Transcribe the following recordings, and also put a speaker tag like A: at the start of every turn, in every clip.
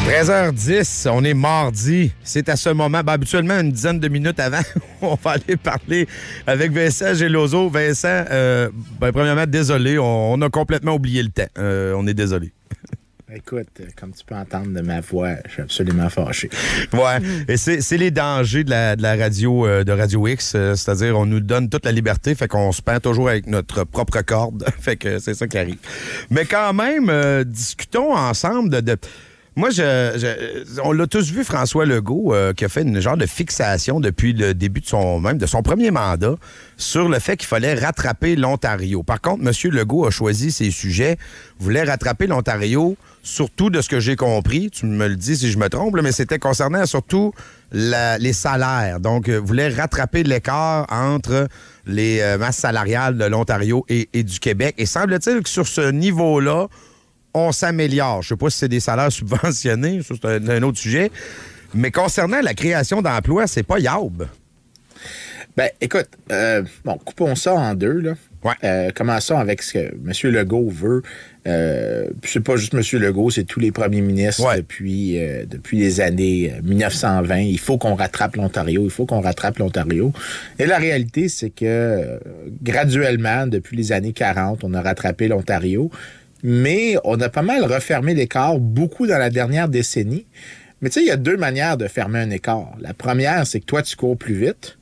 A: 13h10, on est mardi. C'est à ce moment, habituellement une dizaine de minutes avant, on va aller parler avec Vincent Geloso. Vincent, premièrement, désolé, on a complètement oublié le temps. On est désolé.
B: Écoute, comme tu peux entendre de ma voix, je suis absolument fâché.
A: Ouais, et c'est les dangers de la radio, de Radio X, c'est-à-dire on nous donne toute la liberté, fait qu'on se pend toujours avec notre propre corde, fait que c'est ça qui arrive. Mais quand même, discutons ensemble de... Moi, on l'a tous vu, François Legault, qui a fait une genre de fixation depuis le début de son premier mandat sur le fait qu'il fallait rattraper l'Ontario. Par contre, M. Legault a choisi ses sujets, voulait rattraper l'Ontario, surtout de ce que j'ai compris, tu me le dis si je me trompe, mais c'était concernant surtout les salaires. Donc, voulait rattraper l'écart entre les masses salariales de l'Ontario et du Québec. Et semble-t-il que sur ce niveau-là, on s'améliore. Je ne sais pas si c'est des salaires subventionnés, ça c'est un autre sujet. Mais concernant la création d'emplois, c'est pas yaob.
B: Ben, écoute, coupons ça en deux, là.
A: Ouais.
B: Commençons avec ce que M. Legault veut. C'est pas juste M. Legault, c'est tous les premiers ministres depuis les années 1920. Il faut qu'on rattrape l'Ontario. Et la réalité, c'est que graduellement, depuis les années 40, on a rattrapé l'Ontario. Mais on a pas mal refermé l'écart, beaucoup dans la dernière décennie. Mais tu sais, il y a deux manières de fermer un écart. La première, c'est que toi, tu cours plus vite,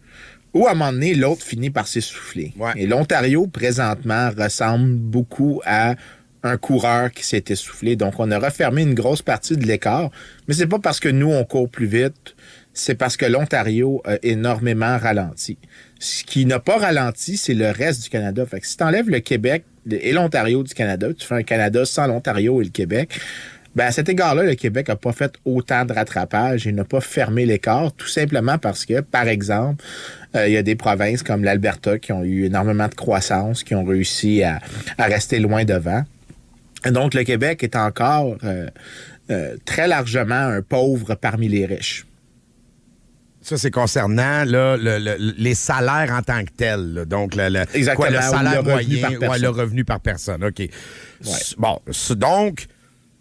B: ou à un moment donné, l'autre finit par s'essouffler. Ouais. Et l'Ontario, présentement, ressemble beaucoup à un coureur qui s'est essoufflé. Donc, on a refermé une grosse partie de l'écart. Mais c'est pas parce que nous, on court plus vite, c'est parce que l'Ontario a énormément ralenti. Ce qui n'a pas ralenti, c'est le reste du Canada. Fait que si tu enlèves le Québec et l'Ontario du Canada, tu fais un Canada sans l'Ontario et le Québec, ben à cet égard-là, le Québec n'a pas fait autant de rattrapage et n'a pas fermé l'écart, tout simplement parce que, par exemple, il y a des provinces comme l'Alberta qui ont eu énormément de croissance, qui ont réussi à rester loin devant. Et donc, le Québec est encore très largement un pauvre parmi les riches.
A: Ça, c'est concernant là, les salaires en tant que tels. Là. Donc,
B: exactement,
A: le salaire moyen,
B: le
A: revenu par personne. OK. Ouais. Bon, donc,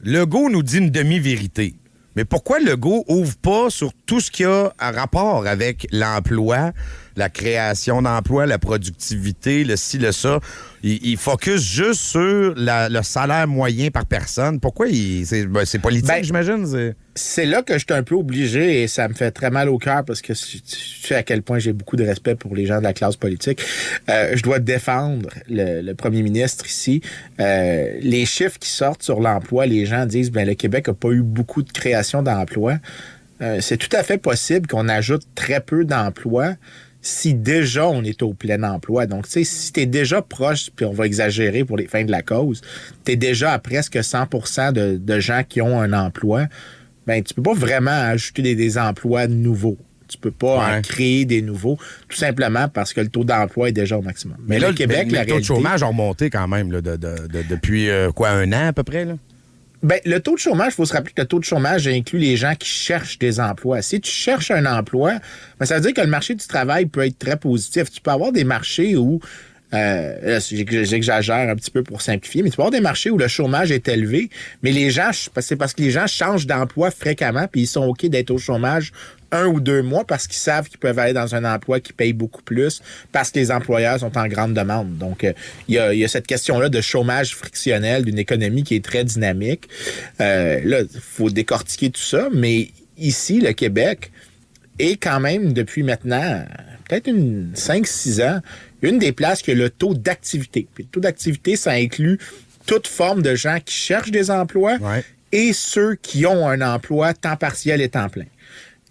A: Legault nous dit une demi-vérité. Mais pourquoi Legault ouvre pas sur tout ce qui a un rapport avec l'emploi, la création d'emplois, la productivité, le ci, le ça? Il focus juste sur le salaire moyen par personne. Pourquoi c'est politique, j'imagine?
B: C'est là que je suis un peu obligé et ça me fait très mal au cœur parce que tu sais à quel point j'ai beaucoup de respect pour les gens de la classe politique. Je dois défendre le premier ministre ici. Les chiffres qui sortent sur l'emploi, les gens disent le Québec n'a pas eu beaucoup de création d'emplois. C'est tout à fait possible qu'on ajoute très peu d'emplois si déjà on est au plein emploi. Donc, tu sais, si t'es déjà proche, puis on va exagérer pour les fins de la cause, t'es déjà à presque 100% de gens qui ont un emploi, ben tu peux pas vraiment ajouter des emplois nouveaux. Tu peux pas en créer des nouveaux, tout simplement parce que le taux d'emploi est déjà au maximum.
A: Mais là, le Québec, le taux de chômage a remonté quand même là, depuis un an à peu près, là?
B: Ben, le taux de chômage, il faut se rappeler que le taux de chômage inclut les gens qui cherchent des emplois. Si tu cherches un emploi, ben, ça veut dire que le marché du travail peut être très positif. Tu peux avoir des marchés où, j'exagère un petit peu pour simplifier, mais tu peux avoir des marchés où le chômage est élevé, mais c'est parce que les gens changent d'emploi fréquemment puis ils sont OK d'être au chômage 1 ou 2 mois parce qu'ils savent qu'ils peuvent aller dans un emploi qui paye beaucoup plus parce que les employeurs sont en grande demande. Donc, il y a cette question-là de chômage frictionnel d'une économie qui est très dynamique. Là, il faut décortiquer tout ça, mais ici, le Québec est quand même, depuis maintenant, peut-être 5-6 ans, une des places qui a le taux d'activité. Puis le taux d'activité, ça inclut toute forme de gens qui cherchent des emplois et ceux qui ont un emploi temps partiel et temps plein.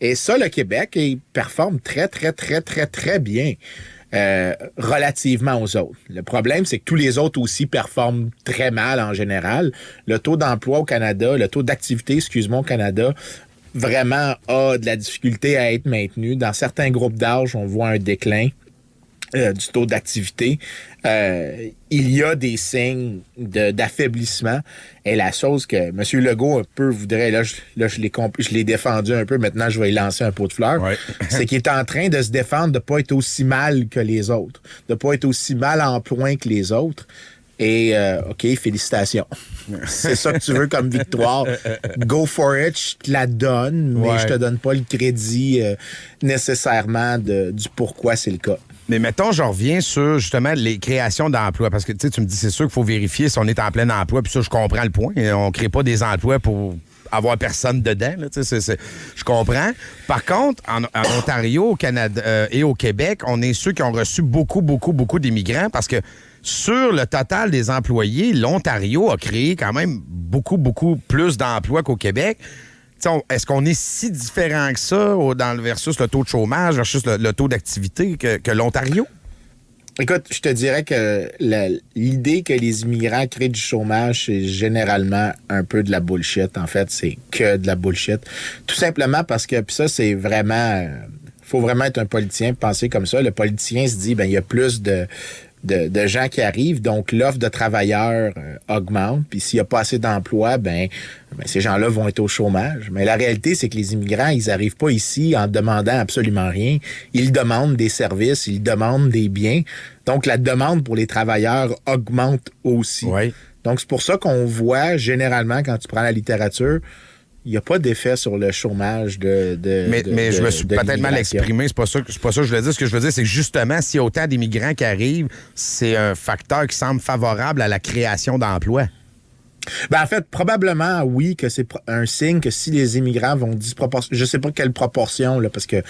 B: Et ça, le Québec, il performe très, très, très, très, très bien relativement aux autres. Le problème, c'est que tous les autres aussi performent très mal en général. Le taux d'emploi au Canada, le taux d'activité, au Canada, vraiment a de la difficulté à être maintenu. Dans certains groupes d'âge, on voit un déclin du taux d'activité. Il y a des signes d'affaiblissement. Et la chose que M. Legault un peu voudrait, je l'ai défendu un peu, maintenant je vais y lancer un pot de fleurs, c'est qu'il est en train de se défendre de ne pas être aussi mal que les autres, de ne pas être aussi mal en point que les autres. Et OK, félicitations. C'est ça que tu veux comme victoire. Go for it, je te la donne, mais je te donne pas le crédit nécessairement du pourquoi c'est le cas.
A: Mais mettons, je reviens sur justement les créations d'emplois. Parce que tu me dis, c'est sûr qu'il faut vérifier si on est en plein emploi. Puis ça, je comprends le point. On ne crée pas des emplois pour avoir personne dedans. Là, je comprends. Par contre, en Ontario, au Canada et au Québec, on est ceux qui ont reçu beaucoup d'immigrants parce que sur le total des employés, l'Ontario a créé quand même beaucoup plus d'emplois qu'au Québec. Est-ce qu'on est si différent que ça versus le taux de chômage, versus le taux d'activité que l'Ontario?
B: Écoute, je te dirais que l'idée que les immigrants créent du chômage, c'est généralement un peu de la bullshit. En fait, c'est que de la bullshit. Tout simplement parce que, puis ça, c'est vraiment... faut vraiment être un politicien pour penser comme ça. Le politicien se dit, il y a plus de gens qui arrivent, donc l'offre de travailleurs augmente, puis s'il n'y a pas assez d'emplois, ces gens-là vont être au chômage. Mais la réalité, c'est que les immigrants, ils n'arrivent pas ici en demandant absolument rien. Ils demandent des services, ils demandent des biens. Donc, la demande pour les travailleurs augmente aussi.
A: Oui.
B: Donc, c'est pour ça qu'on voit, généralement, quand tu prends la littérature, il n'y a pas d'effet sur le chômage
A: Mais je me suis peut-être mal exprimé. C'est pas ça que je voulais dire. Ce que je veux dire, c'est que justement, s'il y a autant d'immigrants qui arrivent, c'est un facteur qui semble favorable à la création d'emplois.
B: En fait, probablement, oui, que c'est un signe que si les immigrants vont disproportionner... Je sais pas quelle proportion, là, parce que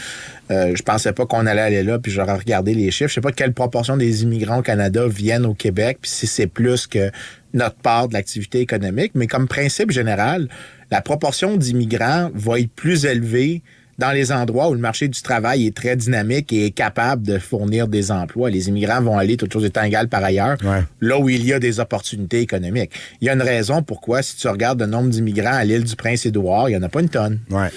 B: je pensais pas qu'on allait aller là, puis j'aurais regardé les chiffres. Je sais pas quelle proportion des immigrants au Canada viennent au Québec, puis si c'est plus que notre part de l'activité économique. Mais comme principe général, la proportion d'immigrants va être plus élevée dans les endroits où le marché du travail est très dynamique et est capable de fournir des emplois. Les immigrants vont aller, toutes choses étant égales par ailleurs, là où il y a des opportunités économiques. Il y a une raison pourquoi, si tu regardes le nombre d'immigrants à l'île du Prince-Édouard, il n'y en a pas une tonne.
A: Ouais.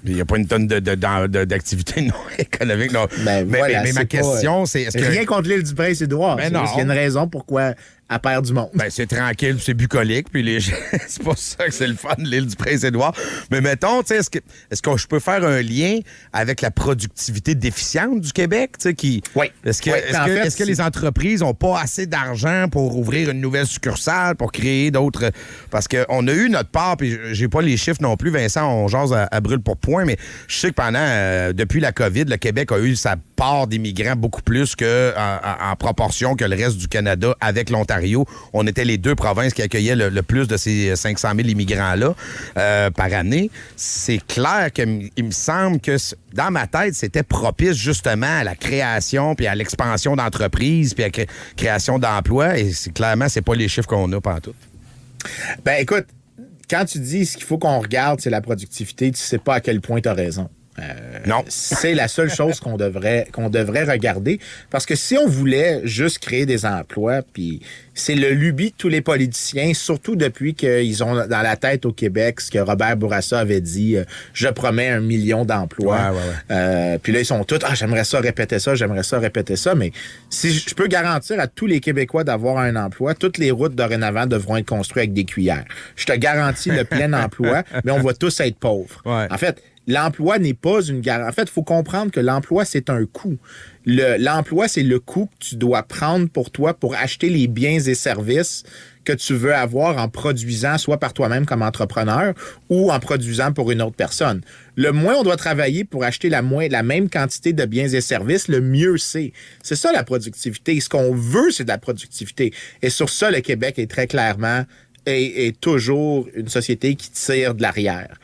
A: Il n'y a pas une tonne d'activité non économique. Non. Mais ma question, c'est... Est-ce que...
B: Rien contre l'île du Prince-Édouard. Il y a une raison pourquoi elle perd du monde.
A: C'est tranquille, c'est bucolique, puis c'est pas ça que c'est le fun, l'île du Prince-Édouard. Mais mettons, est-ce que je peux faire un lien avec la productivité déficiente du Québec?
B: Oui.
A: Est-ce que les entreprises n'ont pas assez d'argent pour ouvrir une nouvelle succursale, pour créer d'autres... Parce qu'on a eu notre part, puis j'ai pas les chiffres non plus, Vincent, on jase à brûle pour point, mais je sais que depuis la COVID, le Québec a eu sa part d'immigrants beaucoup plus en proportion que le reste du Canada avec l'Ontario. On était les deux provinces qui accueillaient le plus de ces 500 000 immigrants-là par année. C'est clair qu'il me semble que, dans ma tête, c'était propice justement à la création puis à l'expansion d'entreprises puis à la création d'emplois. Et clairement, c'est pas les chiffres qu'on a pantoute.
B: Écoute, quand tu dis ce qu'il faut qu'on regarde, c'est la productivité, tu sais pas à quel point tu as raison.
A: Non.
B: C'est la seule chose qu'on devrait regarder. Parce que si on voulait juste créer des emplois, puis c'est le lubie de tous les politiciens, surtout depuis qu'ils ont dans la tête au Québec ce que Robert Bourassa avait dit, je promets 1 million d'emplois. Puis là, ils sont tous, j'aimerais ça répéter ça. Mais si je peux garantir à tous les Québécois d'avoir un emploi, toutes les routes dorénavant devront être construites avec des cuillères. Je te garantis le plein emploi, mais on va tous être pauvres.
A: Ouais.
B: En fait, l'emploi n'est pas une garantie. En fait, il faut comprendre que l'emploi, c'est un coût. L'emploi, c'est le coût que tu dois prendre pour toi pour acheter les biens et services que tu veux avoir en produisant soit par toi-même comme entrepreneur ou en produisant pour une autre personne. Le moins on doit travailler pour acheter la même quantité de biens et services, le mieux c'est. C'est ça la productivité. Ce qu'on veut, c'est de la productivité. Et sur ça, le Québec est très clairement est toujours une société qui tire de l'arrière.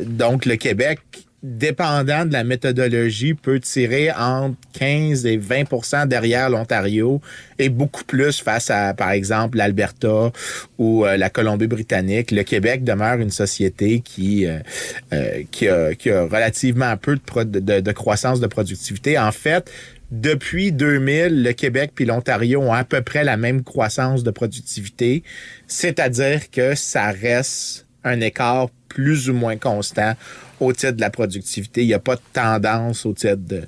B: Donc, le Québec, dépendant de la méthodologie, peut tirer entre 15 et 20 % derrière l'Ontario et beaucoup plus face à, par exemple, l'Alberta ou la Colombie-Britannique. Le Québec demeure une société qui a relativement peu de croissance de productivité. En fait, depuis 2000, le Québec puis l'Ontario ont à peu près la même croissance de productivité, c'est-à-dire que ça reste un écart plus ou moins constant au titre de la productivité. Il n'y a pas de tendance au titre de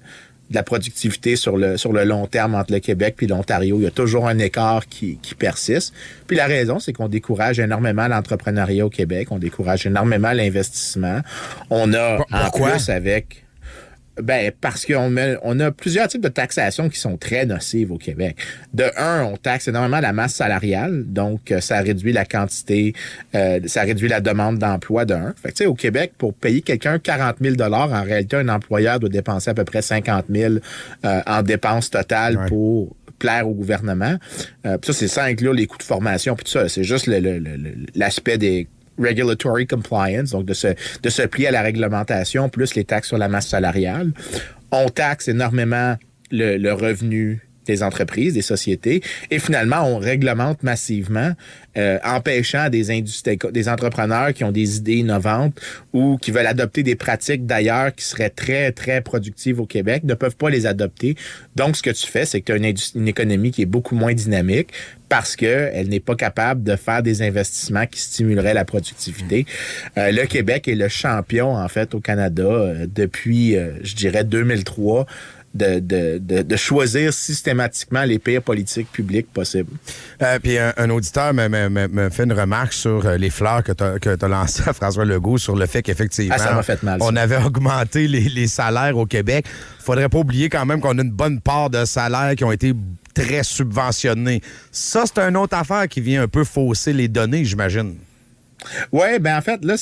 B: la productivité sur le long terme entre le Québec puis l'Ontario. Il y a toujours un écart qui persiste. Puis la raison, c'est qu'on décourage énormément l'entrepreneuriat au Québec, on décourage énormément l'investissement. On a en plus avec... Parce qu'on a plusieurs types de taxation qui sont très nocives au Québec. De un, on taxe énormément la masse salariale, donc ça réduit la quantité, ça réduit la demande d'emploi de un. Fait que, tu sais, au Québec, pour payer quelqu'un 40 000 en réalité, un employeur doit dépenser à peu près 50 000 en dépenses totales pour plaire au gouvernement. Ça, c'est sans inclure les coûts de formation puis tout ça. C'est juste l'aspect des regulatory compliance, donc de se plier à la réglementation, plus les taxes sur la masse salariale. On taxe énormément le revenu des entreprises, des sociétés, et finalement, on réglemente massivement, empêchant des entrepreneurs qui ont des idées innovantes ou qui veulent adopter des pratiques d'ailleurs qui seraient très, très productives au Québec, ne peuvent pas les adopter. Donc, ce que tu fais, c'est que tu as une économie qui est beaucoup moins dynamique parce qu'elle n'est pas capable de faire des investissements qui stimuleraient la productivité. Le Québec est le champion, en fait, au Canada depuis, je dirais, 2003, de choisir systématiquement les pires politiques publiques possibles.
A: Puis un auditeur me fait une remarque sur les fleurs que tu as lancées à François Legault sur le fait qu'effectivement,
B: ça m'a fait mal, ça.
A: On avait augmenté les salaires au Québec. Faudrait pas oublier quand même qu'on a une bonne part de salaires qui ont été très subventionnés. Ça, c'est une autre affaire qui vient un peu fausser les données, j'imagine.
B: Oui, en fait, là,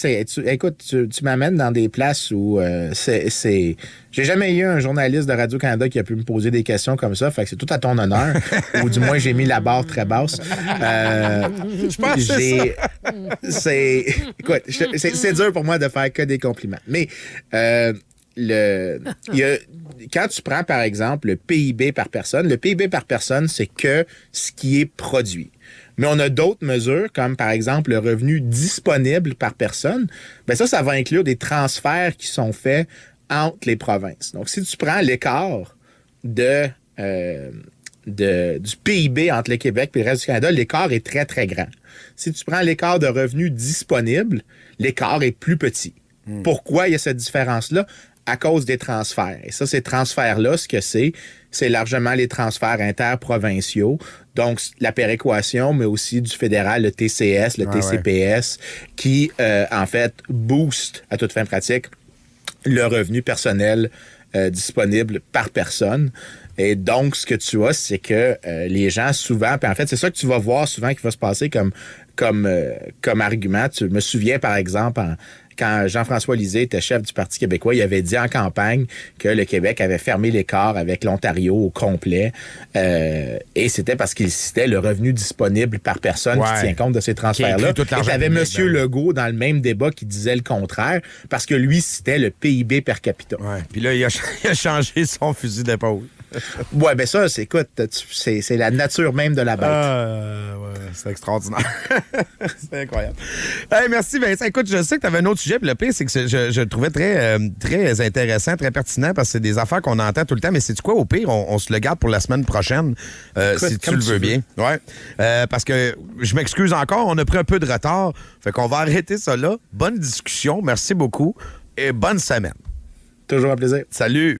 B: écoute, tu m'amènes dans des places où j'ai jamais eu un journaliste de Radio-Canada qui a pu me poser des questions comme ça, fait que c'est tout à ton honneur, ou du moins, j'ai mis la barre très basse.
A: Je pense que
B: écoute, c'est dur pour moi de faire que des compliments. Mais quand tu prends, par exemple, le PIB par personne, c'est que ce qui est produit. Mais on a d'autres mesures, comme par exemple le revenu disponible par personne. Ça va inclure des transferts qui sont faits entre les provinces. Donc, si tu prends l'écart du PIB entre le Québec et le reste du Canada, l'écart est très, très grand. Si tu prends l'écart de revenus disponibles, l'écart est plus petit. Pourquoi il y a cette différence-là? À cause des transferts. Et ça, ces transferts-là, ce que c'est largement les transferts interprovinciaux. Donc, la péréquation, mais aussi du fédéral, le TCS, le TCPS, qui, en fait, booste, à toute fin pratique, le revenu personnel disponible par personne. Et donc, ce que tu as, c'est que les gens, souvent, puis en fait, c'est ça que tu vas voir souvent qui va se passer comme argument. Je me souviens, par exemple, quand Jean-François Lisée était chef du Parti québécois, il avait dit en campagne que le Québec avait fermé l'écart avec l'Ontario au complet. Et c'était parce qu'il citait le revenu disponible par personne qui tient compte de ces transferts-là. Et tu avais M. Legault dans le même débat qui disait le contraire parce que lui citait le PIB per capita.
A: Ouais. Puis là, il a changé son fusil d'épaule.
B: Ça, c'est la nature même de la bête.
A: C'est extraordinaire. C'est incroyable. Hey, merci, Vincent. Écoute, je sais que tu avais un autre sujet, puis le pire, c'est que je le trouvais très, très intéressant, très pertinent, parce que c'est des affaires qu'on entend tout le temps. Mais c'est quoi, au pire, on se le garde pour la semaine prochaine, si tu le veux bien. Ouais. Parce que je m'excuse encore, on a pris un peu de retard. Fait qu'on va arrêter ça là. Bonne discussion. Merci beaucoup. Et bonne semaine.
B: Toujours un plaisir.
A: Salut.